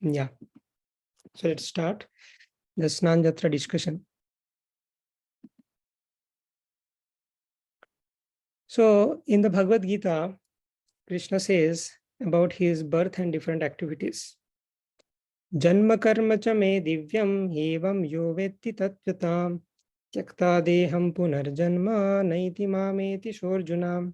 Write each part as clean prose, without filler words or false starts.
Yeah. So let's start the Snana Yatra discussion. So in the Bhagavad Gita, Krishna says about his birth and different activities. Janma karma cha me divyam evam yo vetti tattvatam tyakta deham punarjanma naiti mameti shorjunam.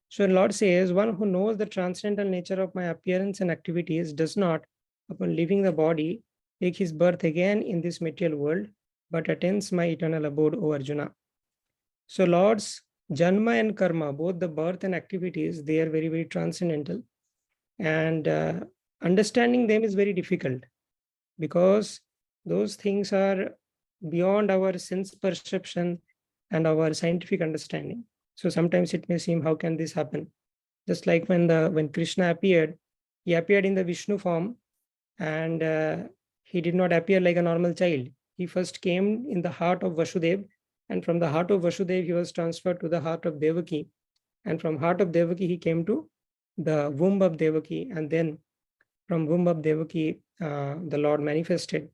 So Lord says, one who knows the transcendental nature of my appearance and activities does not, upon leaving the body, take his birth again in this material world, but attains my eternal abode, O Arjuna. So Lord's Janma and Karma, both the birth and activities, they are very, very transcendental. And understanding them is very difficult because those things are beyond our sense perception and our scientific understanding. So sometimes it may seem, how can this happen? Just like when Krishna appeared, he appeared in the Vishnu form, and he did not appear like a normal child. He first came in the heart of Vasudeva, and from the heart of Vasudeva, he was transferred to the heart of Devaki. And from heart of Devaki, he came to the womb of Devaki. And then from womb of Devaki, the Lord manifested.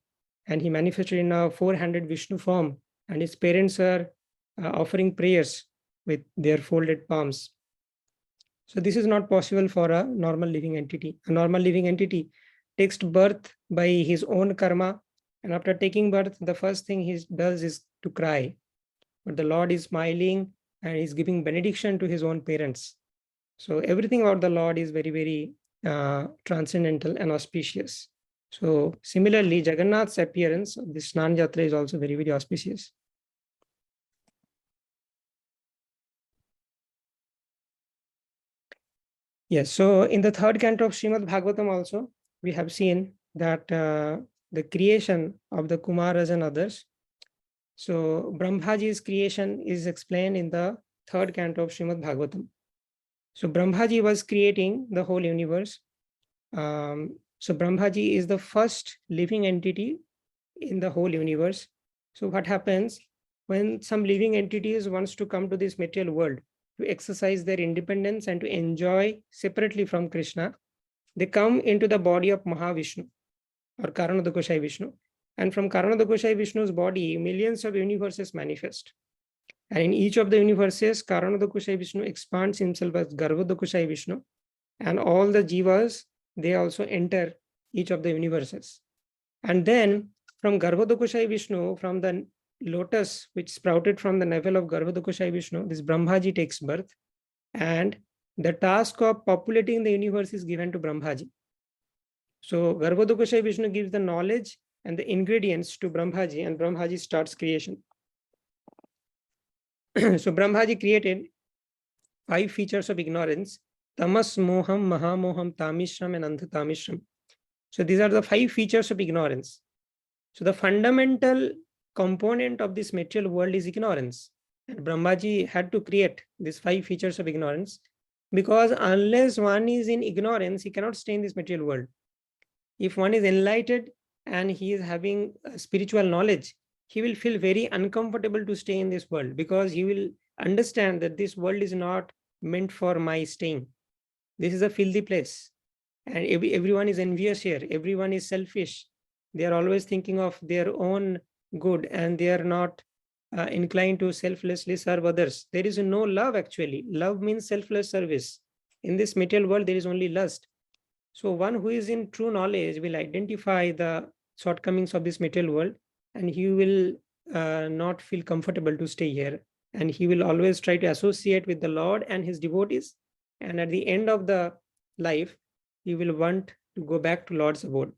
And he manifested in a four-handed Vishnu form. And his parents are offering prayers with their folded palms. So this is not possible for a normal living entity. A normal living entity takes birth by his own karma. And after taking birth, the first thing he does is to cry. But the Lord is smiling and is giving benediction to his own parents. So everything about the Lord is very, very transcendental and auspicious. So similarly, Jagannatha's appearance of this Snana Yatra is also very, very auspicious. Yes, so in the third canto of Srimad Bhagavatam also, we have seen that the creation of the Kumaras and others. So Brahmaji's creation is explained in the third canto of Srimad Bhagavatam. So Brahmaji was creating the whole universe. So Brahmaji is the first living entity in the whole universe. So what happens when some living entities wants to come to this material world to exercise their independence and to enjoy separately from Krishna, they come into the body of Mahavishnu or Karanodakashai Vishnu. And from Karanodakashai Vishnu's body, millions of universes manifest. And in each of the universes, Karanodakashai Vishnu expands himself as Garbhodakashai Vishnu. And all the jivas, they also enter each of the universes. And then from Garbhodakashai Vishnu, from the lotus which sprouted from the navel of Garbhodakashai Vishnu, this Brahmaji takes birth. And the task of populating the universe is given to Brahmaji. So Garbhodakashai Vishnu gives the knowledge and the ingredients to Brahmaji, and Brahmaji starts creation. So Brahmaji created 5 features of ignorance: tamas, moham, mahamoham, tamishram, and anthatamishram. So these are the 5 features of ignorance. So the fundamental component of this material world is ignorance. And Brahmaji had to create these 5 features of ignorance, because unless one is in ignorance, he cannot stay in this material world. If one is enlightened and he is having spiritual knowledge, he will feel very uncomfortable to stay in this world, because he will understand that this world is not meant for my staying. This is a filthy place. And everyone is envious here. Everyone is selfish. They are always thinking of their own good, and they are not inclined to selflessly serve others. There is no love actually. Love means selfless service. In this material world, there is only lust. So one who is in true knowledge will identify the shortcomings of this material world, and he will not feel comfortable to stay here. And he will always try to associate with the Lord and his devotees. And at the end of the life, he will want to go back to Lord's abode.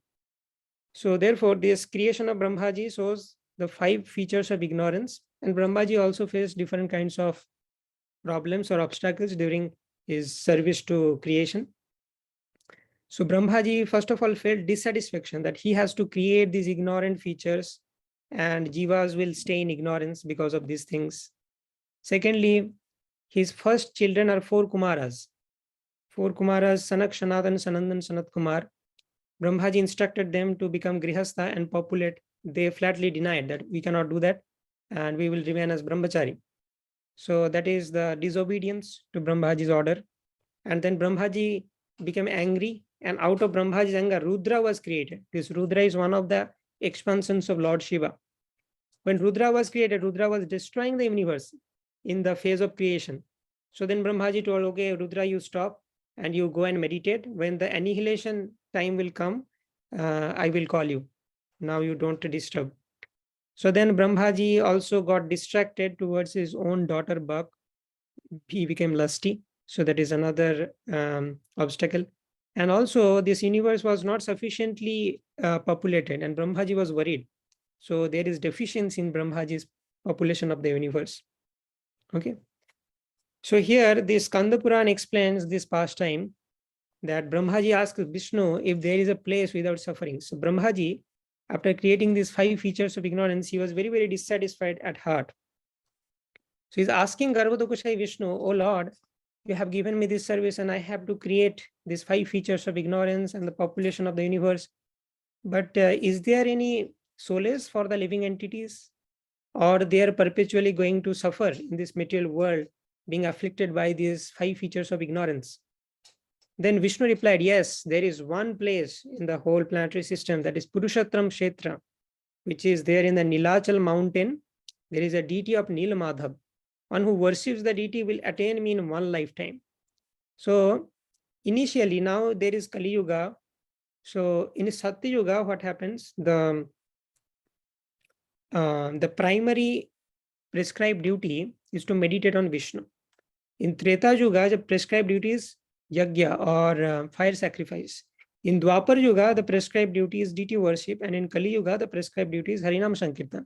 So therefore, this creation of Brahmaji shows the 5 features of ignorance. And Brahmaji also faced different kinds of problems or obstacles during his service to creation. So Brahmaji, first of all, felt dissatisfaction that he has to create these ignorant features, and jivas will stay in ignorance because of these things. Secondly, his first children are 4 Kumaras. 4 Kumaras, Sanak, Sanatan, Sanandan, Sanat Kumar. Brahmaji instructed them to become Grihastha and populate. They flatly denied that we cannot do that, and we will remain as Brahmachari. So that is the disobedience to Brahmaji's order. And then Brahmaji became angry and out of Brahmaji's anger, Rudra was created. This Rudra is one of the expansions of Lord Shiva. When Rudra was created, Rudra was destroying the universe in the phase of creation. So then Brahmaji told, okay, Rudra, you stop and you go and meditate. When the annihilation time will come, I will call you. Now you don't disturb. So then Brahmaji also got distracted towards his own daughter Bhak. He became lusty. So that is another obstacle. And also this universe was not sufficiently populated, and Brahmaji was worried. So there is deficiency in Brahmaji's population of the universe. Okay. So here this Skanda Purana explains this pastime that Brahmaji asked Vishnu if there is a place without suffering. So Brahmaji, after creating these 5 features of ignorance, he was very, very dissatisfied at heart. So he's asking Garbhodakushai Vishnu, oh Lord, you have given me this service and I have to create these 5 features of ignorance and the population of the universe. But is there any solace for the living entities? Or they are perpetually going to suffer in this material world, being afflicted by these 5 features of ignorance? Then Vishnu replied, yes, there is one place in the whole planetary system, that is Purushottram Kshetra, which is there in the Nilachal mountain. There is a deity of Nilmadhav. One who worships the deity will attain me in one lifetime. So initially, now there is Kali Yuga. So in Satya Yuga, what happens? The primary prescribed duty is to meditate on Vishnu. In Treta Yuga, the prescribed duty is Yagya or fire sacrifice. In Dwapar Yuga, the prescribed duty is deity worship, and in Kali Yuga, the prescribed duty is Harinam Sankirtan.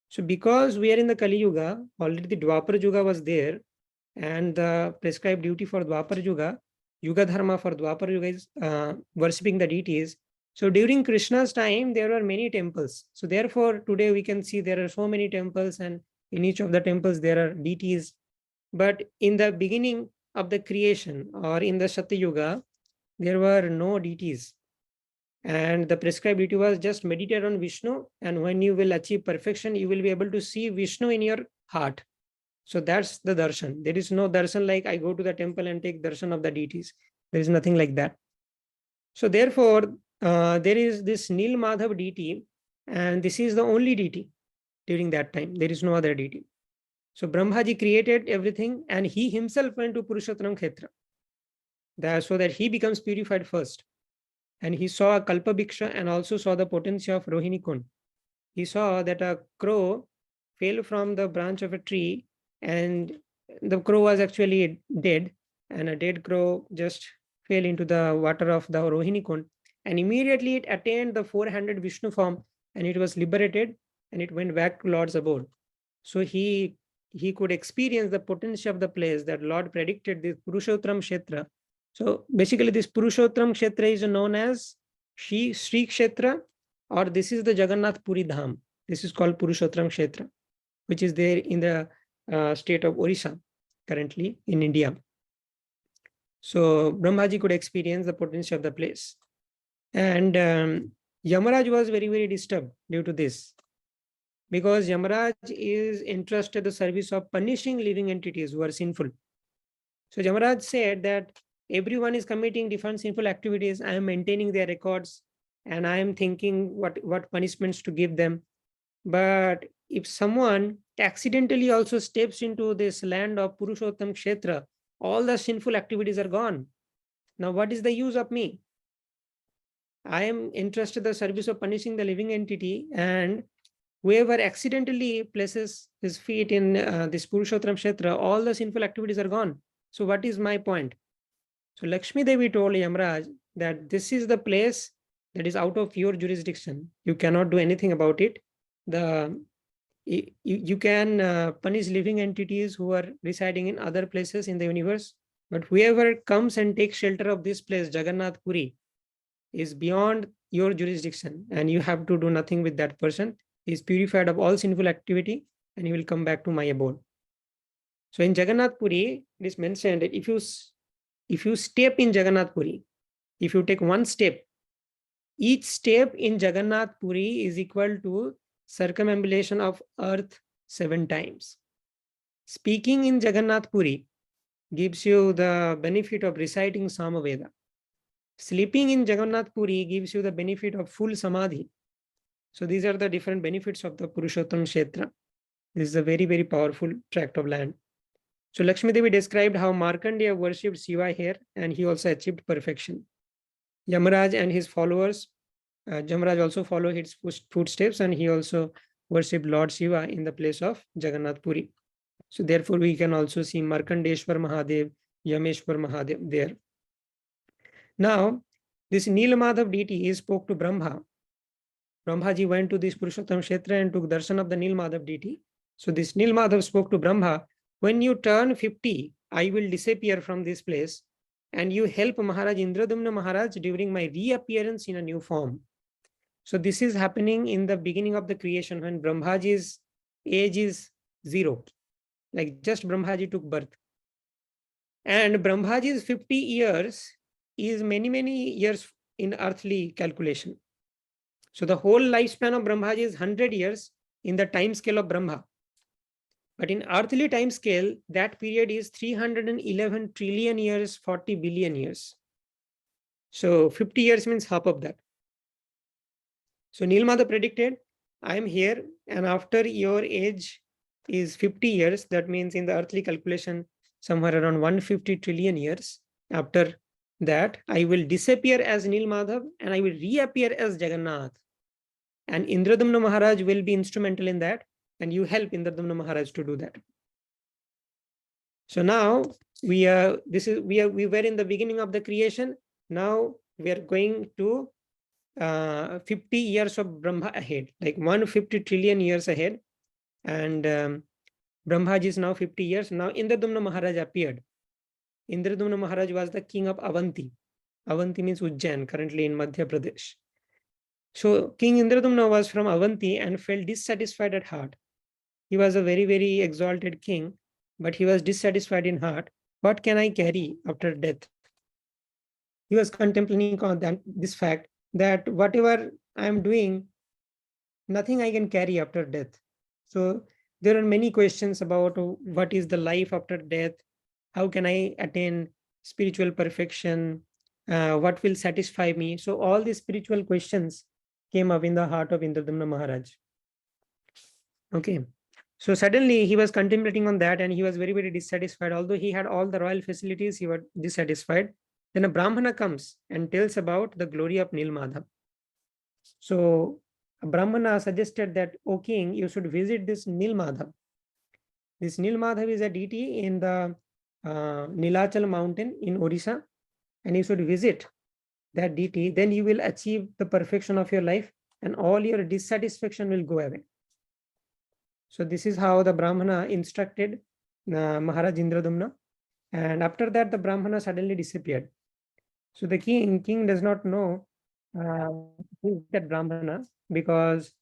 So because we are in the Kali Yuga, already the Dwapar Yuga was there, and the prescribed duty for Dwapar Yuga, Yuga Dharma for Dwapar Yuga is worshipping the deities. So during Krishna's time, there were many temples. So therefore, today we can see there are so many temples, and in each of the temples there are deities. But in the beginning of the creation, or in the Satya Yuga, there were no deities. And the prescribed duty was just meditate on Vishnu, and when you will achieve perfection, you will be able to see Vishnu in your heart. So that's the darshan. There is no darshan like I go to the temple and take darshan of the deities. There is nothing like that. So therefore, there is this Nil Madhav deity, and this is the only deity during that time. There is no other deity. So Brahmaji created everything, and he himself went to Purushottam Kshetra, so that he becomes purified first. And he saw a Kalpabhiksha and also saw the potency of Rohini Kund. He saw that a crow fell from the branch of a tree, and the crow was actually dead, and a dead crow just fell into the water of the Rohini Kund, and immediately it attained the 400 Vishnu form, and it was liberated, and it went back to Lord's abode. So he could experience the potency of the place that Lord predicted, this Purushottam Kshetra. So basically this Purushottam Kshetra is known as Sri Kshetra, or this is the Jagannath Puri Dham. This is called Purushottam Kshetra, which is there in the state of Orissa, currently in India. So Brahmaji could experience the potency of the place. And Yamaraj was very, very disturbed due to this, because Yamaraj is entrusted the service of punishing living entities who are sinful. So Yamaraj said that everyone is committing different sinful activities. I am maintaining their records, and I am thinking what punishments to give them. But if someone accidentally also steps into this land of Purushottam Kshetra, all the sinful activities are gone. Now what is the use of me? I am entrusted the service of punishing the living entity, and whoever accidentally places his feet in this Purushottam Kshetra, all the sinful activities are gone. So what is my point? So Lakshmi Devi told Yamaraj that this is the place that is out of your jurisdiction. You cannot do anything about it. You can punish living entities who are residing in other places in the universe, but whoever comes and takes shelter of this place, Jagannath Puri, is beyond your jurisdiction, and you have to do nothing with that person. He is purified of all sinful activity, and he will come back to my abode. So in Jagannath Puri, it is mentioned that if you step in Jagannath Puri, if you take one step, each step in Jagannath Puri is equal to circumambulation of earth 7 times. Speaking in Jagannath Puri gives you the benefit of reciting Samaveda. Sleeping in Jagannath Puri gives you the benefit of full samadhi. So these are the different benefits of the Purushottam Kshetra. This is a very, very powerful tract of land. So Lakshmi Devi described how Markandeya worshipped Shiva here, and he also achieved perfection. Yamaraj and his followers, Yamaraj also followed his footsteps, and he also worshipped Lord Shiva in the place of Jagannath Puri. So therefore, we can also see Markandeshwar Mahadev, Yameshwar Mahadev there. Now, this Nilmadhav deity spoke to Brahma. Brahmaji went to this Purushottam Kshetra and took darshan of the Nilmadhav deity. So this Nilmadhav spoke to Brahma, when you turn 50, I will disappear from this place, and you help Maharaj Indradumna Maharaj during my reappearance in a new form. So this is happening in the beginning of the creation when Brahmaji's age is 0. Like just Brahmaji took birth. And Brahmaji's 50 years is many, many years in earthly calculation. So the whole lifespan of Brahmaji is 100 years in the time scale of Brahma. But in earthly time scale, that period is 311 trillion years, 40 billion years. So 50 years means half of that. So Nilmadha predicted, I am here, and after your age is 50 years, that means in the earthly calculation, somewhere around 150 trillion years. After that, I will disappear as Nilmadhav and I will reappear as Jagannath. And Indradumna Maharaj will be instrumental in that, and you help Indradumna Maharaj to do that. So now we were in the beginning of the creation. Now we are going to 50 years of Brahma ahead, like 150 trillion years ahead. And Brahmaji is now 50 years. Now Indradumna Maharaj appeared. Indradumna Maharaj was the king of Avanti. Avanti means Ujjain, currently in Madhya Pradesh. So King Indradumna was from Avanti and felt dissatisfied at heart. He was a very, very exalted king, but he was dissatisfied in heart. What can I carry after death? He was contemplating on this fact that whatever I am doing, nothing I can carry after death. So there are many questions about what is the life after death, how can I attain spiritual perfection, what will satisfy me. So all these spiritual questions came up in the heart of Indradumna Maharaj. Okay. So suddenly he was contemplating on that and he was very, very dissatisfied. Although he had all the royal facilities, he was dissatisfied. Then a Brahmana comes and tells about the glory of Nilmadhav. So a Brahmana suggested that, O king, you should visit this Nilmadhav. This Nilmadhav is a deity in the Nilachal mountain in Odisha, and you should visit that deity. Then you will achieve the perfection of your life and all your dissatisfaction will go away. So this is how the Brahmana instructed Maharaj Indradumna. And after that, the Brahmana suddenly disappeared. So the king does not know who is that Brahmana, because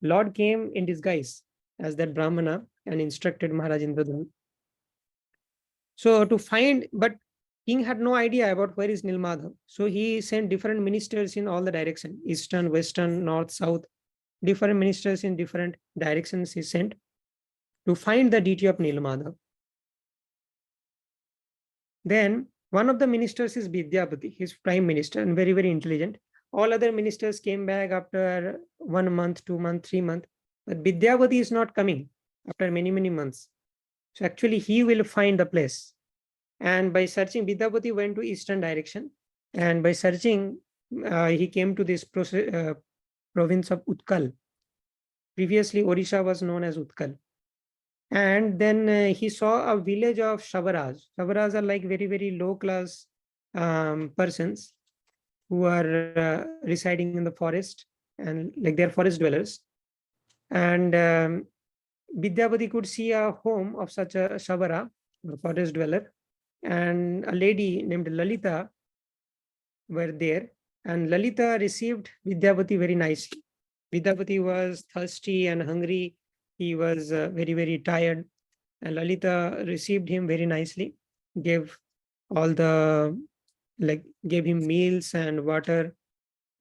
Lord came in disguise as that Brahmana and instructed Maharaj Indradumna. So to find, but king had no idea about where is Nilmadhav. So he sent different ministers in all the directions, eastern, western, north, south. Different ministers in different directions he sent to find the deity of Nilmadhav. Then one of the ministers is Vidyapati, his prime minister, and very, very intelligent. All other ministers came back after 1 month, 2 months, 3 months. But Vidyapati is not coming after many, many months. So actually he will find the place. And by searching, Vidyapati went to eastern direction. And by searching, he came to this province of Utkal. Previously, Odisha was known as Utkal. And then he saw a village of Shavaraj. Shavaraj are like very, very low class persons who are residing in the forest, and like they're forest dwellers. And Vidyapati could see a home of such a Shavara, a forest dweller, and a lady named Lalita were there. And Lalita received Vidyapati very nicely. Vidyapati was thirsty and hungry. He was very, very tired. And Lalita received him very nicely, gave him meals and water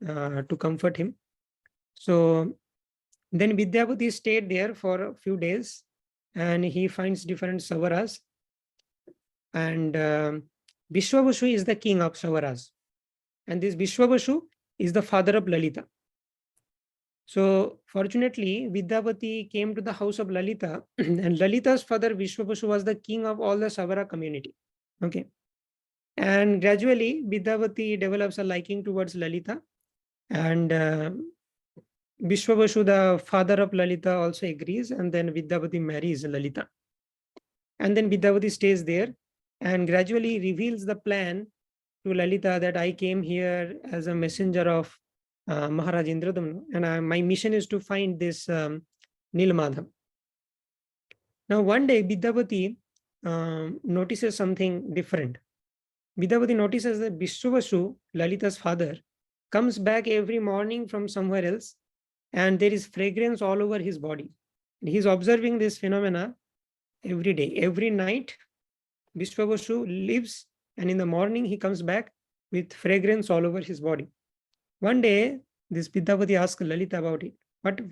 to comfort him. So then Vidyapati stayed there for a few days and he finds different Savaras. And Vishwabhushu is the king of Savaras. And this Vishwavashu is the father of Lalita. So fortunately, Vidyavati came to the house of Lalita, and Lalita's father Vishwavashu was the king of all the Savara community. Okay. And gradually, Vidyavati develops a liking towards Lalita, and Vishwavashu, the father of Lalita, also agrees, and then Vidyavati marries Lalita. And then Vidyavati stays there and gradually reveals the plan to Lalita that I came here as a messenger of Maharaj Indradumna, and my mission is to find this Nilmadha. Now, one day, Vidyavati notices something different. Vidyavati notices that Vishwavashu, Lalita's father, comes back every morning from somewhere else, and there is fragrance all over his body. And he's observing this phenomena every day. Every night, Vishwavashu lives, and in the morning, he comes back with fragrance all over his body. One day, this Vidyavati asks Lalita about it.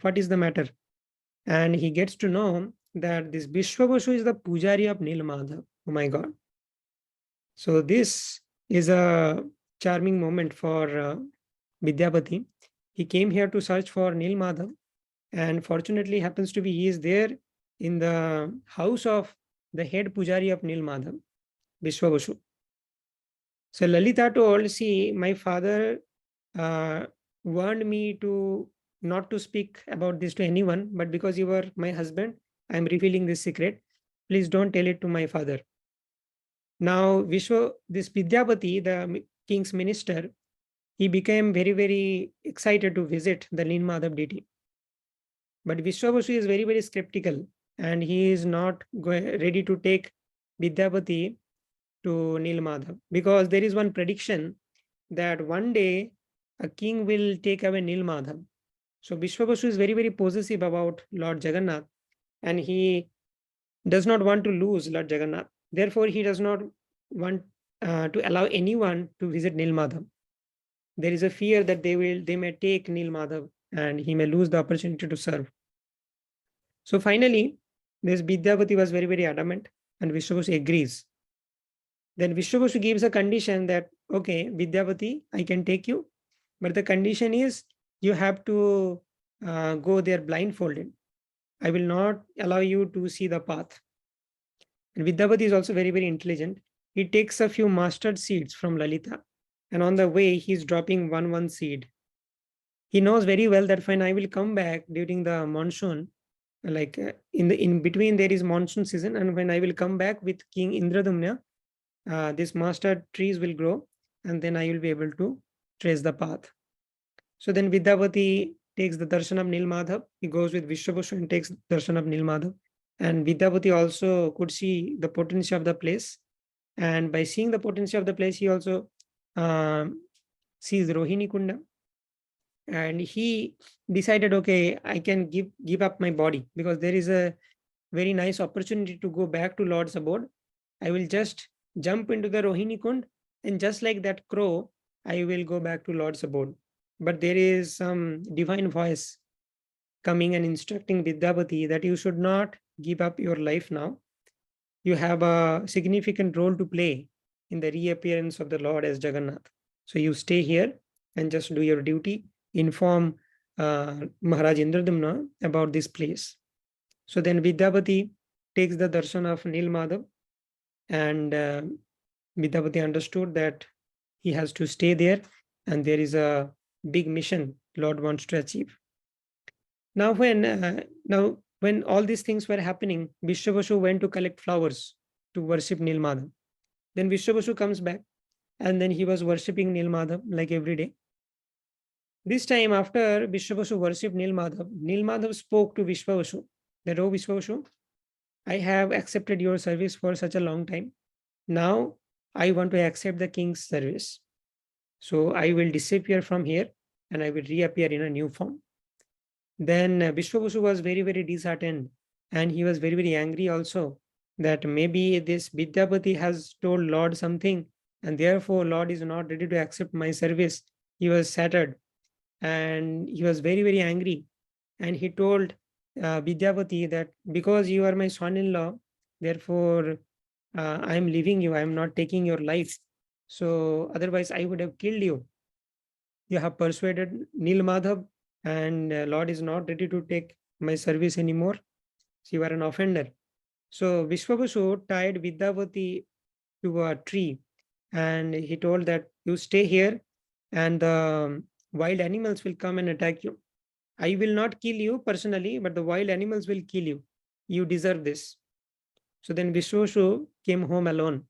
What is the matter? And he gets to know that this Vishwavashu is the pujari of Nilmadha. Oh my God. So this is a charming moment for Vidyavati. He came here to search for Nilmadha, and fortunately happens to be he is there in the house of the head pujari of Nilmadha, Vishwavashu. So Lalita told, see, my father warned me to not to speak about this to anyone, but because you are my husband, I am revealing this secret. Please don't tell it to my father. Now, this Vidyavati, the king's minister, he became very, very excited to visit the Nilmadha deity. But Vishwavashu is very, very skeptical, and he is not ready to take Vidyavati to Nilmadha, because there is one prediction that one day a king will take away Nilmadha. So Vishwavashu is very, very possessive about Lord Jagannath, and he does not want to lose Lord Jagannath. Therefore, he does not want to allow anyone to visit Nilmadha. There is a fear that they may take Nilmadha and he may lose the opportunity to serve. So finally, this Vidyavati was very, very adamant, and Vishwavashu agrees. Then Vishwavashu gives a condition that, okay, Vidyavati, I can take you, but the condition is you have to go there blindfolded. I will not allow you to see the path. And Vidyavati is also very, very intelligent. He takes a few mustard seeds from Lalita, and on the way, he's dropping one seed. He knows very well that when I will come back during the monsoon, like in between there is monsoon season, and when I will come back with King Indradumna, these mustard trees will grow, and then I will be able to trace the path. So then Vidyavati takes the darshan of Nilmadha. He goes with Vishwavashu and takes darshan of Nilmadha. And Vidyavati also could see the potency of the place. And by seeing the potency of the place, he also sees Rohini Kunda. And he decided, okay, I can give up my body, because there is a very nice opportunity to go back to Lord's abode. I will just jump into the Rohini Kund, and just like that crow, I will go back to Lord's abode. But there is some divine voice coming and instructing Vidyavati that you should not give up your life now. You have a significant role to play in the reappearance of the Lord as Jagannath. So you stay here and just do your duty. Inform Maharaj Indradumna about this place. So then Vidyavati takes the darshan of Nilmadha, and Vidyavati understood that he has to stay there, and there is a big mission Lord wants to achieve. Now, when all these things were happening, Vishwavashu went to collect flowers to worship Nilmadha. Then Vishwavashu comes back, and then he was worshipping Nilmadha like every day. This time, after Vishwavashu worshipped Nilmadha, Nilmadha spoke to Vishwavashu that, oh Vishwavashu, I have accepted your service for such a long time. Now, I want to accept the king's service. So I will disappear from here and I will reappear in a new form. Then Vishwavashu was very, very disheartened, and he was very, very angry also that maybe this Vidyavati has told Lord something, and therefore Lord is not ready to accept my service. He was shattered, and he was very, very angry. And he told Vidyavati that because you are my son-in-law, therefore I am leaving you. I am not taking your life. So otherwise I would have killed you. you have persuaded Nil Madhav, and Lord is not ready to take my service anymore. So you are an offender. So Vishwabasu tied Vidyavati to a tree, and he told that you stay here and the wild animals will come and attack you. I will not kill you personally, but the wild animals will kill you. You deserve this. So then Vishwabasu came home alone.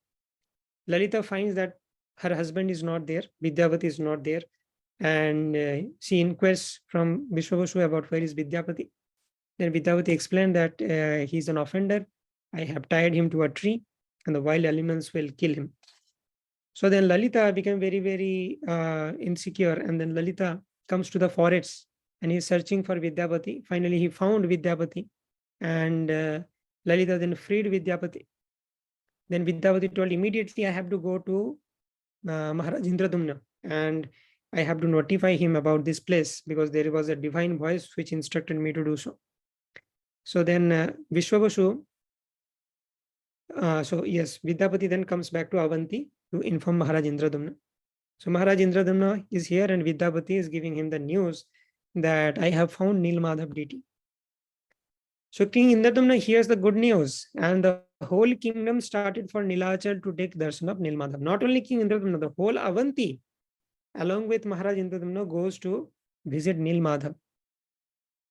Lalita finds that her husband is not there, Vidyavati is not there, and she inquires from Vishwabasu about where is Vidyapati. Then Vidyavati explained that he is an offender. I have tied him to a tree and the wild elements will kill him. So then Lalita became very, very insecure, and then Lalita comes to the forests and he's searching for Vidyapati. Finally, he found Vidyapati, and Lalita then freed Vidyapati. Then Vidyapati told, immediately I have to go to Maharaj Indradumna and I have to notify him about this place because there was a divine voice which instructed me to do so. So then Vishwabasu, Vidyapati then comes back to Avanti to inform Maharaj Indradumna. So Maharaj Indradumna is here and Vidyapati is giving him the news that I have found Nil Madhav deity. So King Indradumna hears the good news, and the whole kingdom started for Nilachal to take darshan of Nil Madhav. Not only King Indradumna, the whole Avanti, along with Maharaj Indradumna, goes to visit Nil Madhav.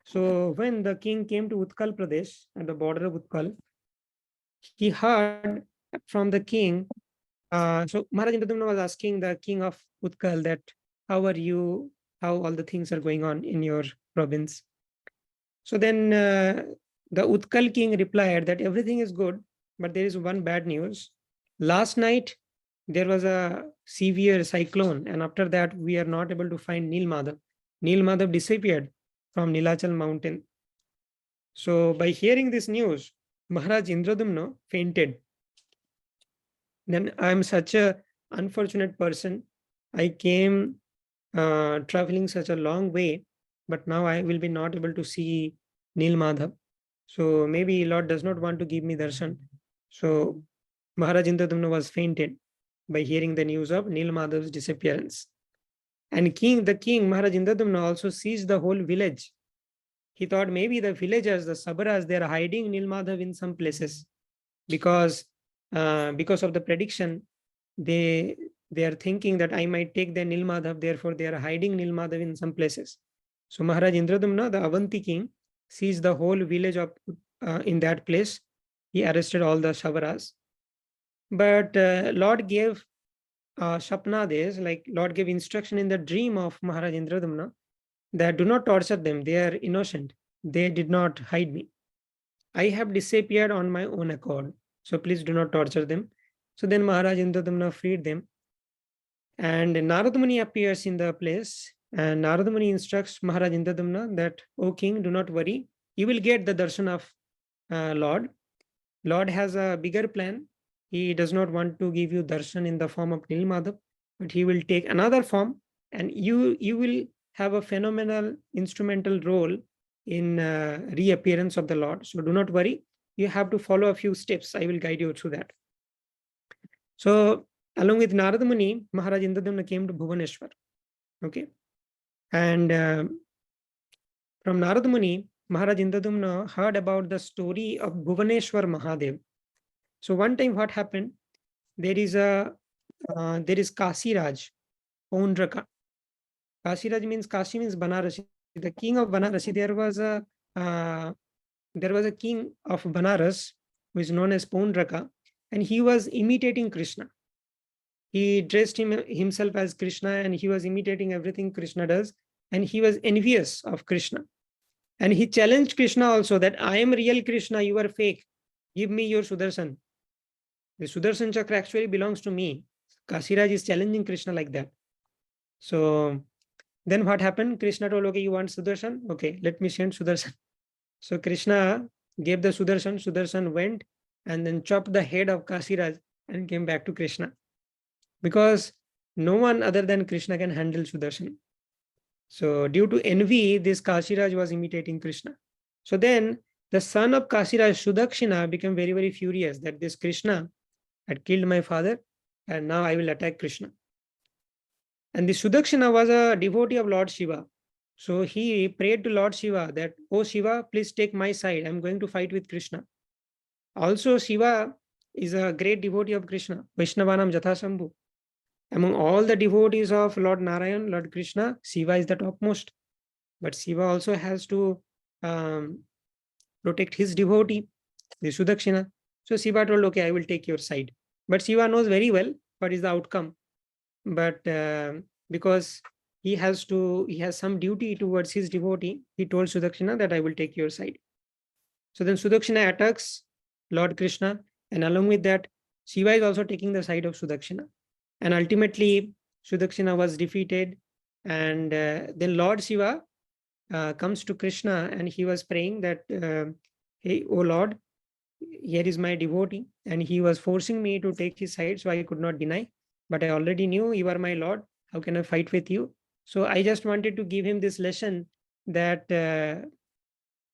So when the king came to Utkal Pradesh, at the border of Utkal, he heard from the king. So Maharaj Indradumna was asking the king of Utkal that, how are you? How all the things are going on in your province? So then the Utkal king replied that everything is good, but there is one bad news. Last night, there was a severe cyclone, and after that, we are not able to find Nil Madhav. Nil Madhav disappeared from Nilachal mountain. So by hearing this news, Maharaj Indradumna fainted. Then I am such a unfortunate person. I came traveling such a long way, but now I will be not able to see Nil Madhav. So maybe Lord does not want to give me darshan. So Maharaj Indradumna was fainted by hearing the news of Nil Madhav's disappearance. And the king Maharaj Indradumna also seized the whole village. He thought maybe the villagers, the Sabaras, they are hiding Nil Madhav in some places because of the prediction, they are thinking that I might take the Nil Madhav, therefore they are hiding Nil Madhav in some places. So Maharaj Indradumna, the Avanti king, seized the whole village of in that place. He arrested all the Sabaras. But Lord gave Shapnades, like Lord gave instruction in the dream of Maharaj Indradumna that do not torture them. They are innocent. They did not hide me. I have disappeared on my own accord. So please do not torture them. So then Maharaj Indradumna freed them. And Narad Muni appears in the place. And Narad Muni instructs Maharaj Indradumna that, O king, do not worry. You will get the darshan of Lord. Lord has a bigger plan. He does not want to give you darshan in the form of Nil Madhav, but he will take another form and you will have a phenomenal instrumental role in reappearance of the Lord. So do not worry. You have to follow a few steps. I will guide you through that. So along with Narad Muni, Maharaj Indradumna came to Bhuvaneshwar. Okay. And from Narad Muni, Maharaj Indradumna heard about the story of Bhuvaneshwar Mahadev. So one time what happened, there is Kasiraj, Poundraka. Kasiraj means, Kashi means Banarasi. The king of Banarasi, there was a king of Banaras who is known as Poundraka, and he was imitating Krishna. He dressed himself as Krishna and he was imitating everything Krishna does, and he was envious of Krishna. And he challenged Krishna also that I am real Krishna, you are fake. Give me your Sudarshan. The Sudarshan Chakra actually belongs to me. Kasiraj is challenging Krishna like that. So then what happened? Krishna told, okay, you want Sudarshan? Okay, let me send Sudarshan. So Krishna gave the Sudarshan. Sudarshan went and then chopped the head of Kasiraj and came back to Krishna. Because no one other than Krishna can handle Sudarshan. So due to envy, this Kasiraj was imitating Krishna. So then the son of Kasiraj, Sudakshina, became very, very furious that this Krishna had killed my father and now I will attack Krishna. And the Sudakshina was a devotee of Lord Shiva. So he prayed to Lord Shiva that, "Oh Shiva, please take my side. I'm going to fight with Krishna." Also, Shiva is a great devotee of Krishna. Vaishnavanam Jathasambhu. Among all the devotees of Lord Narayan, Lord Krishna, Shiva is the topmost. But Shiva also has to protect his devotee, the Sudakshina. So Shiva told, "Okay, I will take your side." But Shiva knows very well what is the outcome. But because he has some duty towards his devotee, he told Sudakshina that I will take your side. So then Sudakshina attacks Lord Krishna, and along with that, Shiva is also taking the side of Sudakshina. And ultimately, Sudakshina was defeated. And then Lord Shiva comes to Krishna, and he was praying that, "Hey, oh Lord, here is my devotee, and he was forcing me to take his side, so I could not deny. But I already knew you are my Lord. How can I fight with you? So I just wanted to give him this lesson that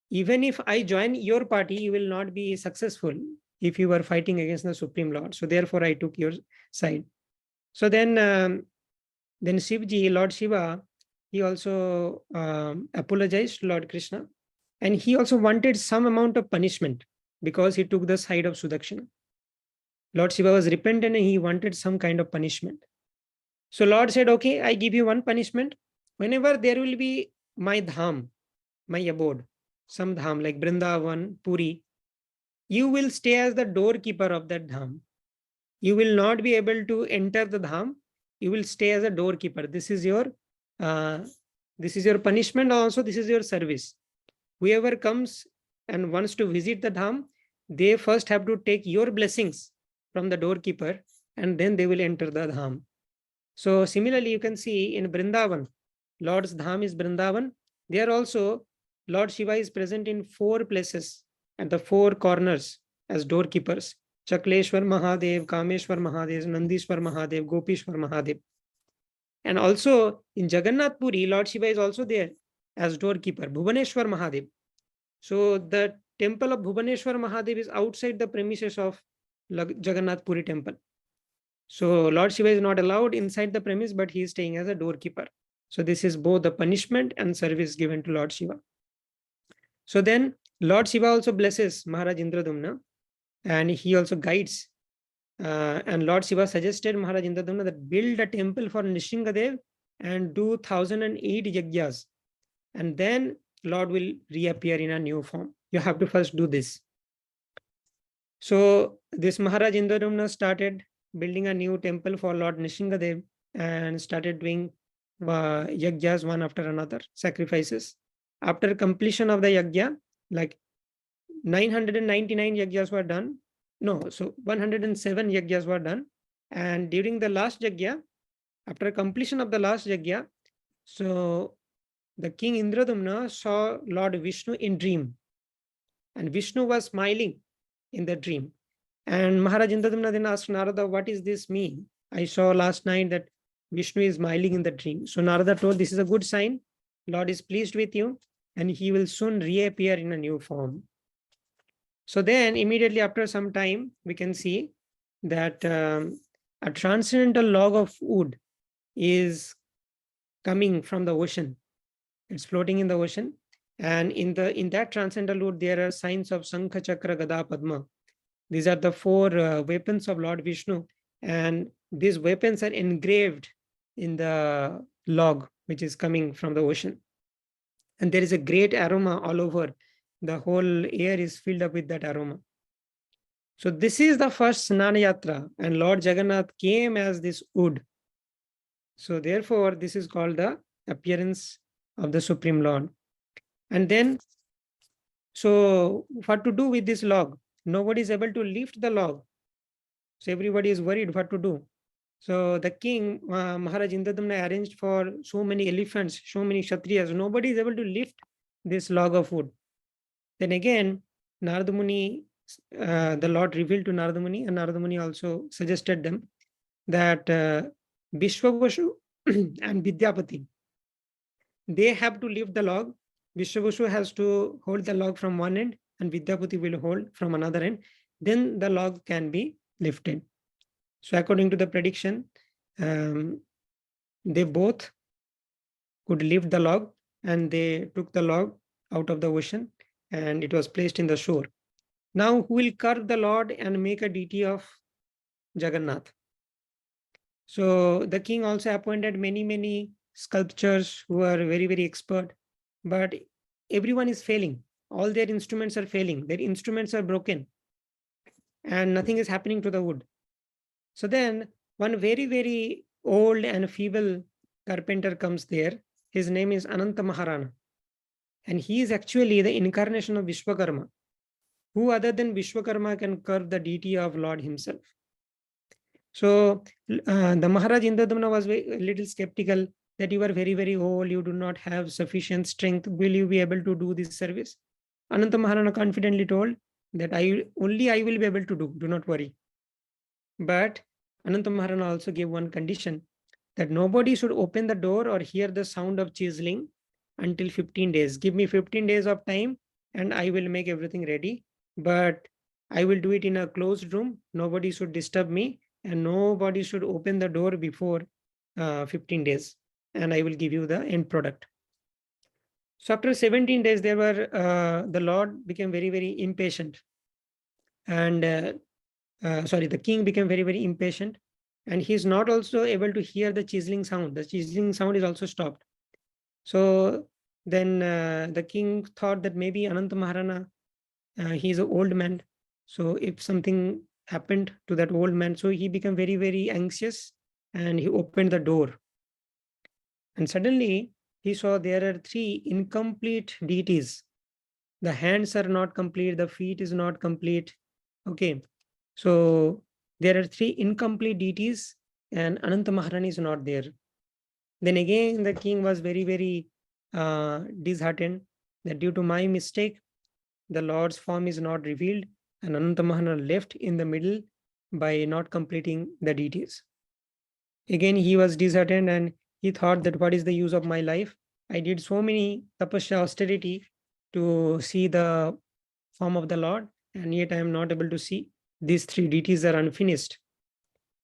even if I join your party, you will not be successful if you are fighting against the Supreme Lord. So therefore, I took your side." So then Shivji, Lord Shiva, he also apologized to Lord Krishna, and he also wanted some amount of punishment because he took the side of Sudakshina. Lord Shiva was repentant and he wanted some kind of punishment. So Lord said, "Okay, I give you one punishment. Whenever there will be my dham, my abode, some dham like Vrindavan, Puri, you will stay as the doorkeeper of that dham. You will not be able to enter the dham. You will stay as a doorkeeper. This is your punishment. Also, this is your service. Whoever comes and wants to visit the dham, they first have to take your blessings from the doorkeeper, and then they will enter the dham." So similarly, you can see in Vrindavan, Lord's dham is Vrindavan. There also, Lord Shiva is present in 4 places at the 4 corners as doorkeepers: Chakleshwar Mahadev, Kameshwar Mahadev, Nandishwar Mahadev, Gopishwar Mahadev. And also in Jagannath Puri, Lord Shiva is also there as doorkeeper, Bhuvaneshwar Mahadev. So the temple of Bhuvaneshwar Mahadev is outside the premises of Jagannath Puri temple. So Lord Shiva is not allowed inside the premise, but he is staying as a doorkeeper. So this is both the punishment and service given to Lord Shiva. So then Lord Shiva also blesses Maharaj Indradumna, and he also guides. And Lord Shiva suggested Maharaj Indradumna that build a temple for Nishingadev and do 1008 yagyas. And then Lord will reappear in a new form. You have to first do this. So this Maharaj Indradumna started building a new temple for Lord Nishingadev and started doing yagyas one after another, sacrifices. After completion of the yagya, like 999 yagyas were done. No, so 107 yagyas were done. And during the last yagya, after completion of the last yagya, so the king Indradumna saw Lord Vishnu in dream. And Vishnu was smiling in the dream. And Maharaj Indradumna then asked Narada, "What is this mean? I saw last night that Vishnu is smiling in the dream." So Narada told, "This is a good sign. Lord is pleased with you, and he will soon reappear in a new form." So then immediately after some time, we can see that a transcendental log of wood is coming from the ocean. It's floating in the ocean. And in that transcendental wood, there are signs of Sankha, Chakra, Gada, Padma. These are the 4 weapons of Lord Vishnu. And these weapons are engraved in the log, which is coming from the ocean. And there is a great aroma all over. The whole air is filled up with that aroma. So this is the first Snana Yatra, and Lord Jagannath came as this wood. So therefore, this is called the appearance of the Supreme Lord. And then, so what to do with this log? Nobody is able to lift the log. So everybody is worried what to do. So the king, Maharaj Indradumna, arranged for so many elephants, so many Kshatriyas. Nobody is able to lift this log of wood. Then again, Narada Muni, the Lord revealed to Narada Muni, and Narada Muni also suggested them that Vishwavashu and Vidyapati, they have to lift the log. Vishwavashu has to hold the log from one end, and Vidyapati will hold from another end. Then the log can be lifted. So according to the prediction, they both could lift the log, and they took the log out of the ocean and it was placed in the shore. Now, who will carve the Lord and make a deity of Jagannatha? So the king also appointed many sculptors who are very expert, but everyone is failing. All their instruments are failing. Their instruments are broken and nothing is happening to the wood. So then one very old and feeble carpenter comes there. His name is Ananta Maharana. And he is actually the incarnation of Vishwakarma. Who other than Vishwakarma can carve the deity of Lord himself? So the Maharaj Indradumna was a little skeptical that you are very old, you do not have sufficient strength. Will you be able to do this service? Ananta Maharana confidently told that I will be able to do not worry. But Ananta Maharana also gave one condition, that nobody should open the door or hear the sound of chiseling until 15 days. Give me 15 days of time and I will make everything ready. But I will do it in a closed room. Nobody should disturb me and nobody should open the door before 15 days. And I will give you the end product. So after 17 days, the Lord became very impatient. And the king became very impatient. And he is not also able to hear the chiseling sound. The chiseling sound is also stopped. So then the king thought that maybe Ananta Maharana, he is an old man. So if something happened to that old man, so he became very anxious and he opened the door. And suddenly he saw there are 3 incomplete deities. The hands are not complete, the feet is not complete. Okay. So there are 3 incomplete deities and Ananta Maharani is not there. Then again, the king was very disheartened that due to my mistake, the Lord's form is not revealed and Ananta Maharana left in the middle by not completing the deities. Again, he was disheartened and he thought that what is the use of my life? I did so many tapasya austerity to see the form of the Lord, and yet I am not able to see. These 3 deities are unfinished.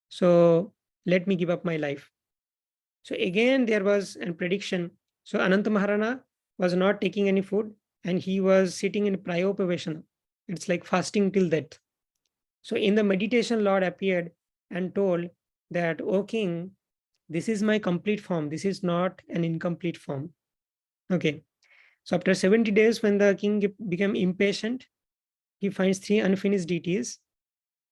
So let me give up my life. So again, there was a prediction. So Ananta Maharana was not taking any food and he was sitting in Prayopaveshana. It's like fasting till death. So in the meditation, Lord appeared and told that, O king, this is my complete form. This is not an incomplete form. Okay. So after 70 days, when the king became impatient, he finds 3 unfinished deities.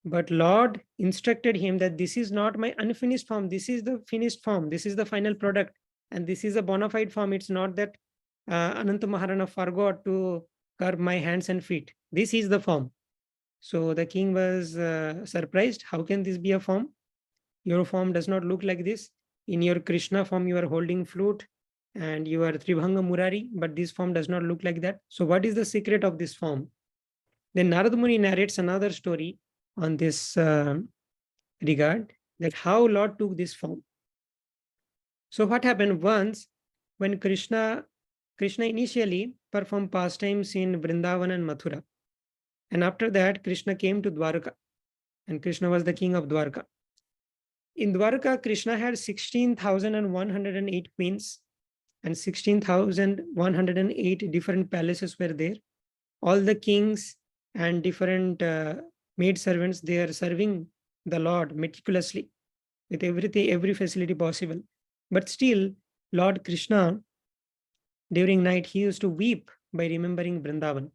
But Lord instructed him that this is not my unfinished form. This is the finished form. This is the final product. And this is a bona fide form. It's not that Ananta Maharana forgot to carve my hands and feet. This is the form. So the king was surprised. How can this be a form? Your form does not look like this. In your Krishna form, you are holding flute and you are Tribhanga Murari, but this form does not look like that. So what is the secret of this form? Then Narad Muni narrates another story on this regard, that how Lord took this form. So what happened once when Krishna initially performed pastimes in Vrindavan and Mathura. And after that, Krishna came to Dwarka and Krishna was the king of Dwarka. In Dwarka, Krishna had 16,108 queens and 16,108 different palaces were there. All the kings and different maid servants, they are serving the Lord meticulously with every facility possible. But still, Lord Krishna, during night, he used to weep by remembering Vrindavan.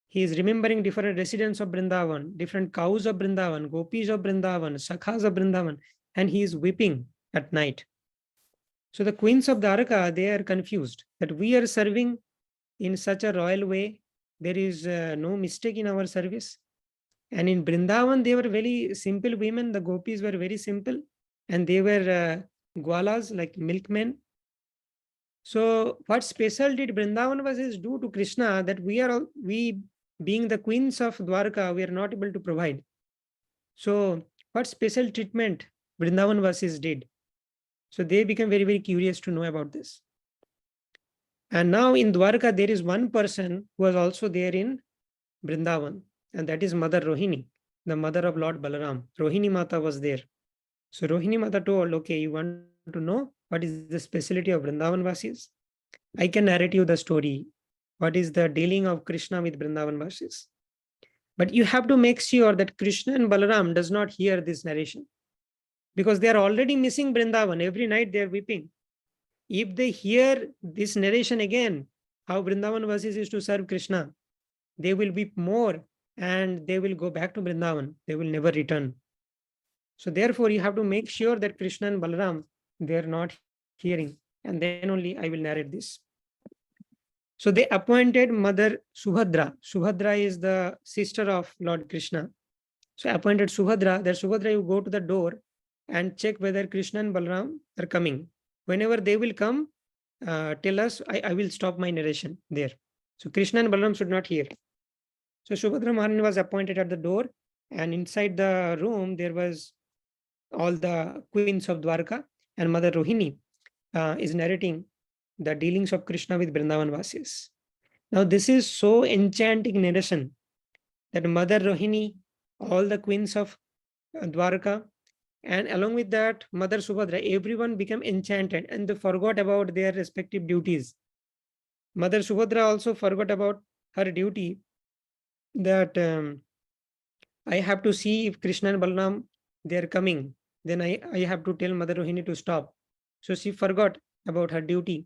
He is remembering different residents of Vrindavan, different cows of Vrindavan, gopis of Vrindavan, sakhas of Vrindavan, and he is weeping at night. So the queens of Dwarka, they are confused that we are serving in such a royal way. There is no mistake in our service. And in Vrindavan, they were very simple women. The gopis were very simple and they were gwalas, like milkmen. So what special did Vrindavan Vasis do to Krishna that we being the queens of Dwarka, we are not able to provide? So what special treatment Vrindavan Vasis did? So they became very curious to know about this. And now in Dwarka, there is one person who was also there in Vrindavan, and that is Mother Rohini, the mother of Lord Balaram. Rohini Mata was there. So Rohini Mata told, okay, you want to know what is the speciality of Vrindavan Vasis, I can narrate you the story. What is the dealing of Krishna with Vrindavan Vasis? But you have to make sure that Krishna and Balaram does not hear this narration, because they are already missing Vrindavan. Every night they are weeping. If they hear this narration again, how Vrindavan Vasis used to serve Krishna, they will weep more and they will go back to Vrindavan. They will never return. So therefore, you have to make sure that Krishna and Balaram, they are not hearing. And then only I will narrate this. So they appointed Mother Subhadra. Subhadra is the sister of Lord Krishna. So appointed Subhadra, that Subhadra, you go to the door and check whether Krishna and Balaram are coming. Whenever they will come, tell us, I will stop my narration there. So Krishna and Balaram should not hear. So Subhadra Maharani was appointed at the door, and inside the room there was all the queens of Dwarka, and Mother Rohini is narrating the dealings of Krishna with Vrindavan Vasis. Now this is so enchanting narration that Mother Rohini, all the queens of Dwarka, and along with that Mother Subhadra, everyone became enchanted and they forgot about their respective duties. Mother Subhadra also forgot about her duty that I have to see if Krishna and Balaram, they are coming. Then I have to tell Mother Rohini to stop. So she forgot about her duty,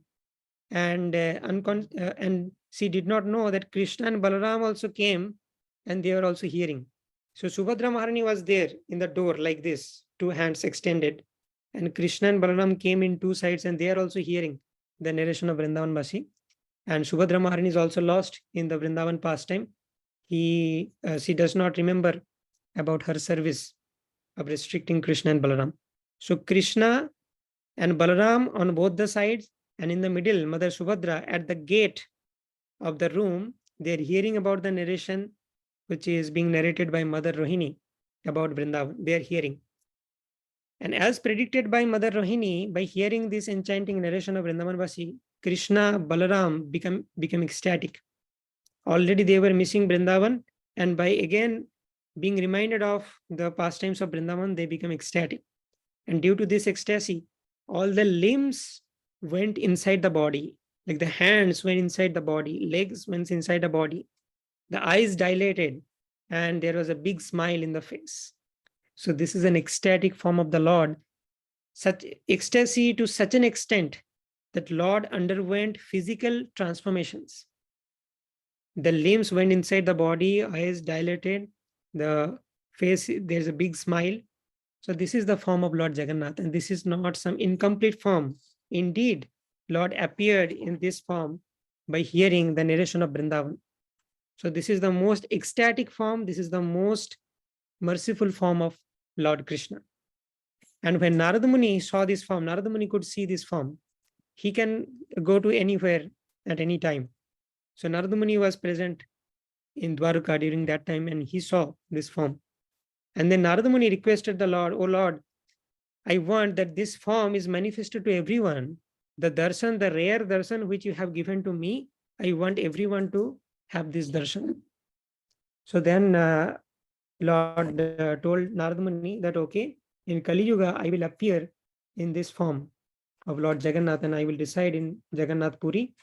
and and she did not know that Krishna and Balaram also came and they were also hearing. So Subhadra Maharani was there in the door like this, two hands extended, and Krishna and Balaram came in two sides and they are also hearing the narration of Vrindavan Basi. And Subhadra Maharani is also lost in the Vrindavan pastime. She does not remember about her service of restricting Krishna and Balaram. So Krishna and Balaram on both the sides, and in the middle, Mother Subhadra at the gate of the room, they are hearing about the narration which is being narrated by Mother Rohini about Vrindavan. They are hearing. And as predicted by Mother Rohini, by hearing this enchanting narration of Vrindavan Vasi, Krishna, Balaram become ecstatic. Already they were missing Vrindavan, and by again being reminded of the pastimes of Vrindavan, they become ecstatic. And due to this ecstasy, all the limbs went inside the body, like the hands went inside the body, legs went inside the body, the eyes dilated, and there was a big smile in the face. So this is an ecstatic form of the Lord. Such ecstasy to such an extent that Lord underwent physical transformations. The limbs went inside the body, eyes dilated, the face, there's a big smile. So this is the form of Lord Jagannatha, and this is not some incomplete form. Indeed, Lord appeared in this form by hearing the narration of Vrindavan. So this is the most ecstatic form. This is the most merciful form of Lord Krishna. And when Narada Muni saw this form, Narada Muni could see this form. He can go to anywhere at any time. So Narada Muni was present in Dwarka during that time, and he saw this form. And then Narada Muni requested the Lord, "Oh Lord, I want that this form is manifested to everyone. The darshan, the rare darshan which you have given to me, I want everyone to have this darshan." So then Lord told Narada Muni that, okay, in Kali Yuga, I will appear in this form of Lord Jagannath, and I will reside in Jagannath Puri.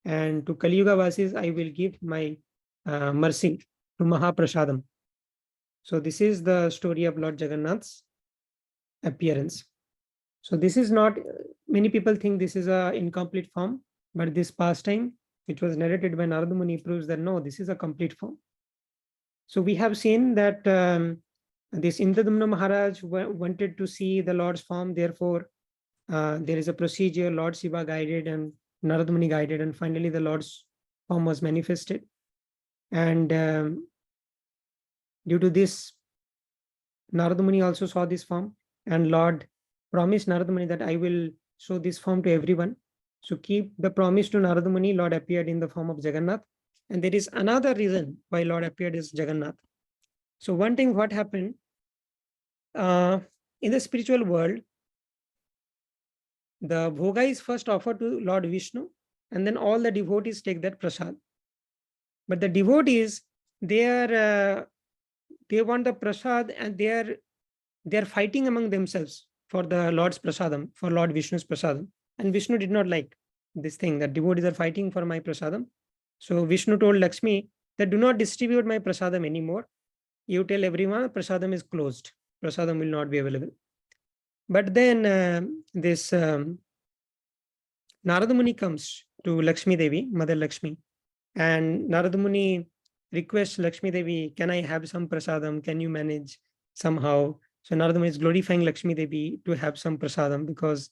And to Kali Yuga Vasis, I will give my mercy to Mahaprasadam. So this is the story of Lord Jagannath's appearance. So this is not, many people think this is an incomplete form, but this pastime, which was narrated by Narada Muni, proves that no, this is a complete form. So we have seen that this Indradumna Maharaj wanted to see the Lord's form. Therefore, there is a procedure. Lord Shiva guided and Narada Muni guided, and finally the Lord's form was manifested. And due to this, Narada Muni also saw this form, and Lord promised Narada Muni that I will show this form to everyone. So keep the promise to Narada Muni. Lord appeared in the form of Jagannath. And there is another reason why Lord appeared as Jagannath. So one thing, what happened in the spiritual world, the bhoga is first offered to Lord Vishnu, and then all the devotees take that prasad. But the devotees, they want the prasad, and they are fighting among themselves for the Lord's prasadam, for Lord Vishnu's prasadam. And Vishnu did not like this thing, that devotees are fighting for my prasadam. So Vishnu told Lakshmi that do not distribute my prasadam anymore. You tell everyone prasadam is closed. Prasadam will not be available. But then this Narada Muni comes to Lakshmi Devi, Mother Lakshmi, and Narada Muni requests Lakshmi Devi, can I have some prasadam? Can you manage somehow? So Narada Muni is glorifying Lakshmi Devi to have some prasadam, because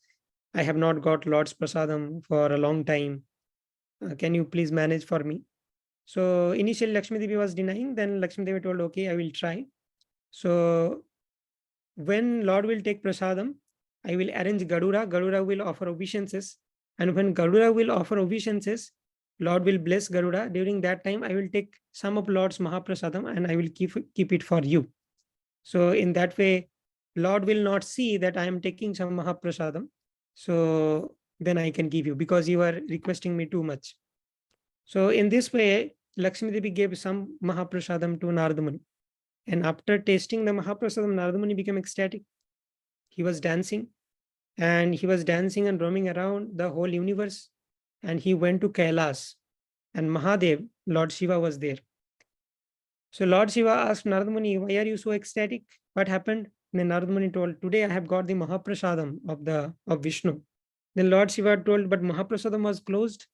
I have not got Lord's prasadam for a long time. Can you please manage for me? So initially Lakshmi Devi was denying, then Lakshmi Devi told, okay, I will try. So when Lord will take prasadam, I will arrange Gadura. Gadura will offer obeisances. And when Gadura will offer obeisances, Lord will bless Garuda. During that time, I will take some of Lord's Mahaprasadam and I will keep it for you. So in that way, Lord will not see that I am taking some Mahaprasadam. So then I can give you, because you are requesting me too much. So in this way, Lakshmi Devi gave some Mahaprasadam to Narada Muni. And after tasting the Mahaprasadam, Narada Muni became ecstatic. He was dancing. And he was dancing and roaming around the whole universe. And he went to Kailas. And Mahadev, Lord Shiva, was there. So Lord Shiva asked Narada Muni, why are you so ecstatic? What happened? Then Narada Muni told, today I have got the Mahaprasadam of Vishnu. Then Lord Shiva told, but Mahaprasadam was closed.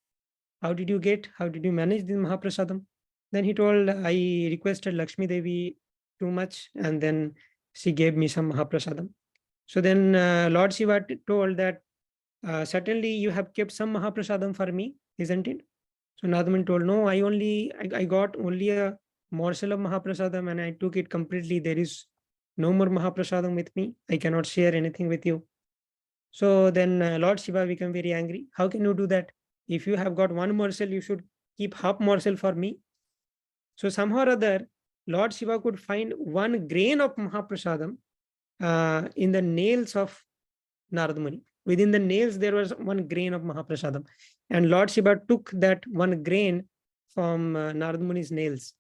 How did you manage the Mahaprasadam? Then he told, I requested Lakshmi Devi too much, and then she gave me some Mahaprasadam. So then Lord Shiva told that, certainly you have kept some Mahaprasadam for me, isn't it? So Narada Muni told, no, I got only a morsel of Mahaprasadam and I took it completely. There is no more Mahaprasadam with me. I cannot share anything with you. So then Lord Shiva became very angry. How can you do that? If you have got one morsel, you should keep half morsel for me. So somehow or other, Lord Shiva could find one grain of Mahaprasadam in the nails of Narada Muni. Within the nails, there was one grain of Mahaprasadam. And Lord Shiva took that one grain from Narada Muni's nails.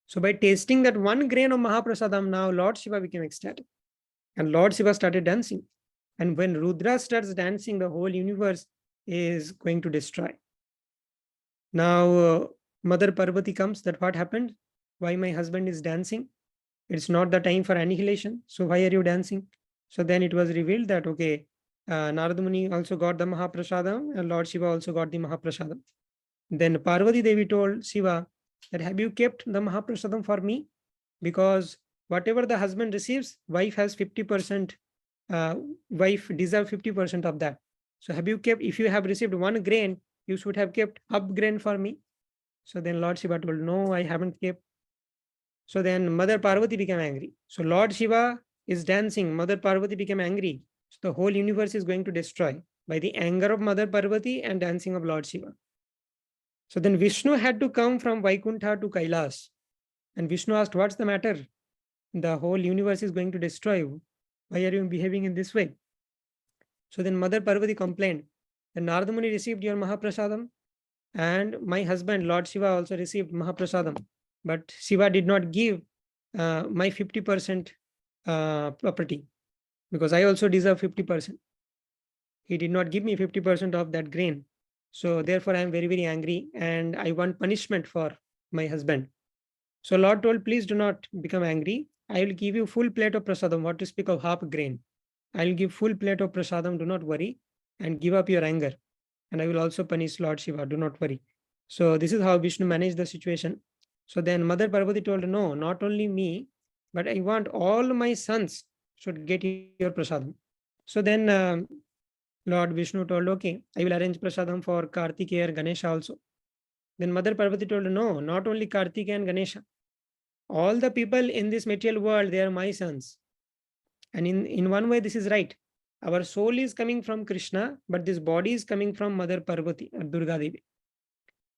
So by tasting that one grain of Mahaprasadam, now Lord Shiva became ecstatic. And Lord Shiva started dancing. And when Rudra starts dancing, the whole universe is going to destroy. Now, Mother Parvati comes, that what happened? Why my husband is dancing? It's not the time for annihilation. So why are you dancing? So then it was revealed that, okay, Narada Muni also got the Mahaprasadam and Lord Shiva also got the Mahaprasadam. Then Parvati Devi told Shiva that, have you kept the Mahaprasadam for me? Because whatever the husband receives, wife has 50%, wife deserves 50% of that. So have you kept, if you have received one grain, you should have kept up grain for me. So then Lord Shiva told, no, I haven't kept. So then Mother Parvati became angry. So Lord Shiva is dancing, Mother Parvati became angry. So the whole universe is going to destroy by the anger of Mother Parvati and dancing of Lord Shiva. So then Vishnu had to come from Vaikuntha to Kailas. And Vishnu asked, what's the matter? The whole universe is going to destroy you. Why are you behaving in this way? So then Mother Parvati complained, the Narada Muni received your Mahaprasadam and my husband Lord Shiva also received Mahaprasadam. But Shiva did not give my 50% property, because I also deserve 50%. He did not give me 50% of that grain. So therefore I am very, very angry and I want punishment for my husband. So Lord told, please do not become angry. I will give you full plate of prasadam. What to speak of half grain? I will give full plate of prasadam. Do not worry and give up your anger. And I will also punish Lord Shiva. Do not worry. So this is how Vishnu managed the situation. So then Mother Parvati told, no, not only me, but I want all my sons should get your prasadam. So then Lord Vishnu told, okay, I will arrange prasadam for Kartikeya and Ganesha also. Then Mother Parvati told, no, not only Kartikeya and Ganesha. All the people in this material world, they are my sons. And in one way, this is right. Our soul is coming from Krishna, but this body is coming from Mother Parvati or Durga Devi.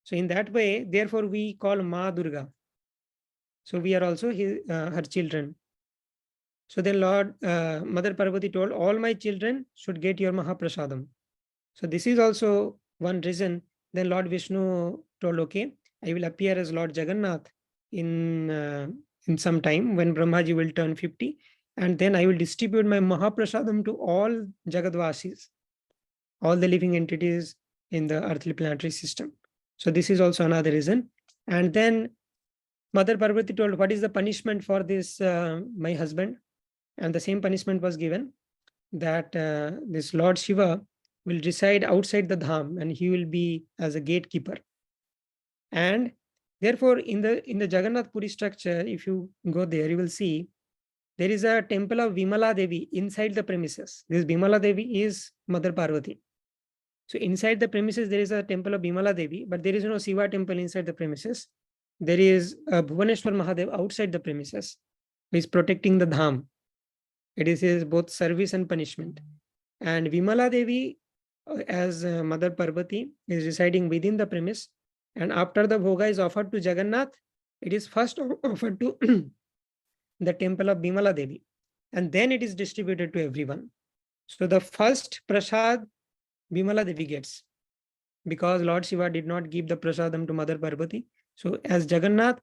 So in that way, therefore, we call Ma Durga. So we are also her children. So then Mother Parvati told, all my children should get your Mahaprasadam. So this is also one reason. Then Lord Vishnu told, okay, I will appear as Lord Jagannatha in some time when Brahmaji will turn 50. and then I will distribute my Mahaprasadam to all Jagadvasis, all the living entities in the earthly planetary system. So this is also another reason. And then Mother Parvati told, what is the punishment for this, my husband? And the same punishment was given, that this Lord Shiva will reside outside the dham and he will be as a gatekeeper. And therefore, in the Jagannath Puri structure, if you go there, you will see there is a temple of Vimala Devi inside the premises. This Vimala Devi is Mother Parvati. So inside the premises, there is a temple of Vimala Devi, but there is no Shiva temple inside the premises. There is a Bhuvaneshwar Mahadev outside the premises, who is protecting the dham. It is his both service and punishment. And Vimala Devi, as Mother Parvati, is residing within the premise. And after the bhoga is offered to Jagannath, it is first offered to the temple of Vimala Devi, and then it is distributed to everyone. So the first prasad Vimala Devi gets, because Lord Shiva did not give the prasadam to Mother Parvati. So as Jagannath,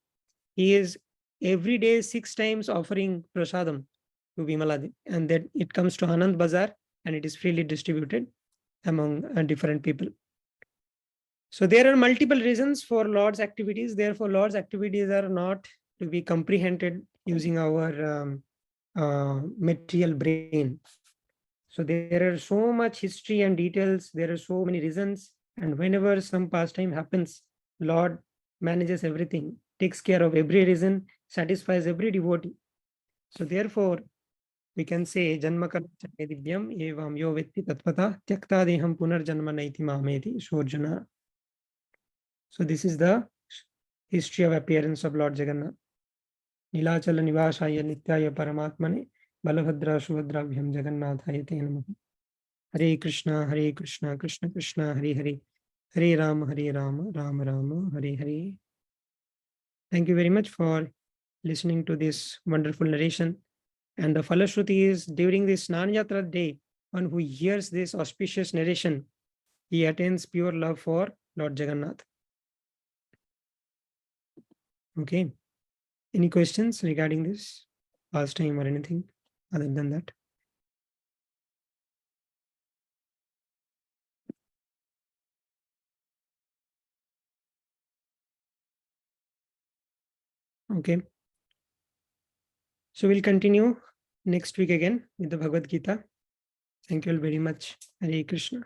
he is every day 6 times offering prasadam to Vimala Devi, and then it comes to Anand Bazar and it is freely distributed among different people. So there are multiple reasons for Lord's activities. Therefore, Lord's activities are not to be comprehended using our material brain. So there are so much history and details. There are so many reasons. And whenever some pastime happens, Lord manages everything, takes care of every reason, satisfies every devotee. So therefore, we can say Janmakara Divyam Evam Yo Vetti Tatpata Tyakta Deham Punar Janma Naiti Mameti Shorjana. So this is the history of appearance of Lord Jagannath. Nilachala Nivashaya Nityaya Paramatmane Balabhadra Subhadravhyam Jagannathaya Te Namaha. Hare Krishna, Krishna Krishna, Hare Hare, Hare Rama, Rama Rama, Hare Hare. Thank you very much for listening to this wonderful narration. And the Falashruti is, during this Snana Yatra day, one who hears this auspicious narration, he attains pure love for Lord Jagannath. Okay. Any questions regarding this pastime or anything other than that? Okay. So we'll continue next week again with the Bhagavad Gita. Thank you all very much. Hare Krishna.